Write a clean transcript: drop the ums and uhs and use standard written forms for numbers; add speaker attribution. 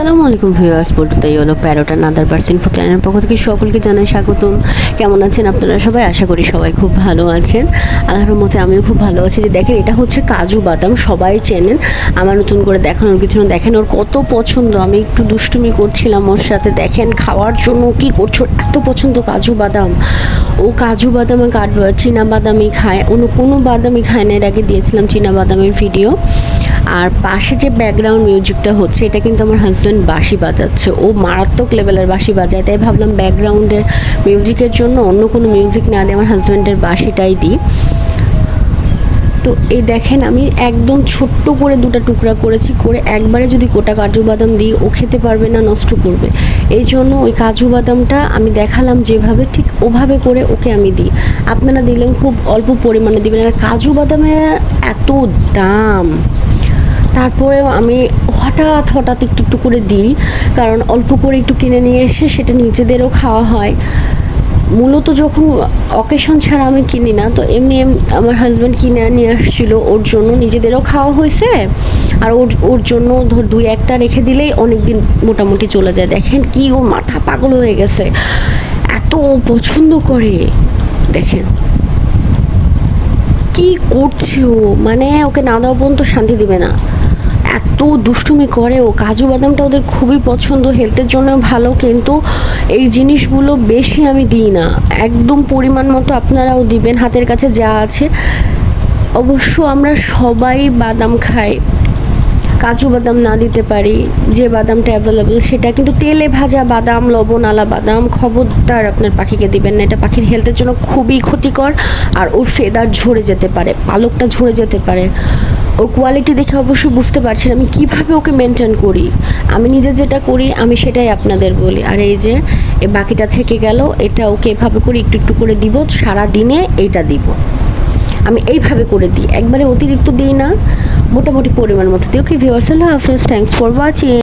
Speaker 1: আসসালামু আলাইকুম ভিউয়ার্স, বলতে হলো প্যারোটা নাদার পার্সেন চ্যানেলের পক্ষ থেকে সকলকে জানাই স্বাগতম। কেমন আছেন আপনারা সবাই? আশা করি সবাই খুব ভালো আছেন। আল্লাহর মতে আমিও খুব ভালো আছি। যে দেখেন, এটা হচ্ছে কাজু বাদাম, সবাই চেনেন। আমার নতুন করে দেখানোর কিছু না, দেখেন ওর কত পছন্দ। আমি একটু দুষ্টুমি করছিলাম ওর সাথে, দেখেন খাওয়ার জন্য কি করছো, এত পছন্দ কাজু বাদাম। ও কাজু বাদাম আর চীনা বাদামই খায়, অন্য কোনো বাদামই খায় না। এর আগে দিয়েছিলাম চীনা বাদামের ভিডিও। আর পাশে যে ব্যাকগ্রাউন্ড মিউজিকটা হচ্ছে, এটা কিন্তু আমার হাজব্যান্ড বাঁশি বাজাচ্ছে। ও মারাত্মক লেভেলের বাঁশি বাজায়, তাই ভাবলাম ব্যাকগ্রাউন্ডের মিউজিকের জন্য অন্য কোনো মিউজিক না দিয়ে আমার হাজব্যান্ডের বাঁশিটাই দিই। তো এই দেখেন, আমি একদম ছোট্ট করে দুটো টুকরা করেছি, করে একবারে যদি গোটা কাজু বাদাম দিই ও খেতে পারবে না, নষ্ট করবে। এই জন্য ওই কাজু বাদামটা আমি দেখালাম যেভাবে, ঠিক ওভাবে করে ওকে আমি দিই। আপনারা দিলেন খুব অল্প পরিমাণে দিবেন। আর কাজু বাদামের এত দাম, তারপরেও আমি হঠাৎ একটু একটু করে দিই, কারণ অল্প করে একটু কিনে নিয়ে এসে সেটা নিজেদেরও খাওয়া হয়। মূলত যখন অকেশন ছাড়া আমি কিনি না, তো এমনি আমার হাজব্যান্ড কিনে নিয়ে আসছিলো ওর জন্য, নিজেদেরও খাওয়া হয়েছে। আর ওর জন্য ধর 2-1টা রেখে দিলেই অনেক দিন মোটামুটি চলে যায়। দেখেন কি, ও মাথা পাগল হয়ে গেছে, এত পছন্দ করে। দেখেন কি করছে ও, মানে ওকে না দেওয়া পর্যন্ত শান্তি দিবে না, এত দুষ্টুমি করে ও। কাজু বাদামটা ওদের খুবই পছন্দ, হেলথের জন্য ভালো, কিন্তু এই জিনিসগুলো বেশি আমি দিই না, একদম পরিমাণ মতো আপনারাও দিবেন, হাতের কাছে যা আছে। অবশ্য আমরা সবাই বাদাম খাই, কাজু বাদাম না দিতে পারি, যে বাদামটা অ্যাভেলেবেল সেটা, কিন্তু তেলে ভাজা বাদাম, লবণালা বাদাম খবরদার আপনার পাখিকে দিবেন না। এটা পাখির হেলথের জন্য খুবই ক্ষতিকর। আর ওর ফেদার ঝরে যেতে পারে, পালকটা ঝরে যেতে পারে। ওর কোয়ালিটি দেখে অবশ্যই বুঝতে পারছেন আমি কিভাবে ওকে মেনটেন করি। আমি নিজে যেটা করি আমি সেটাই আপনাদের বলি। আর এই যে বাকিটা থেকে গেল, এটা ওকে এভাবে করে একটু একটু করে দিব, সারা দিনে এইটা দিব। আমি এইভাবে করে দিই, একবারে অতিরিক্ত দিই না, মোটামুটি পরিমাণ মতো দিই। ওকে ভিউয়ার্স, আল্লাহ হাফেজ, থ্যাঙ্কস ফর ওয়াচিং।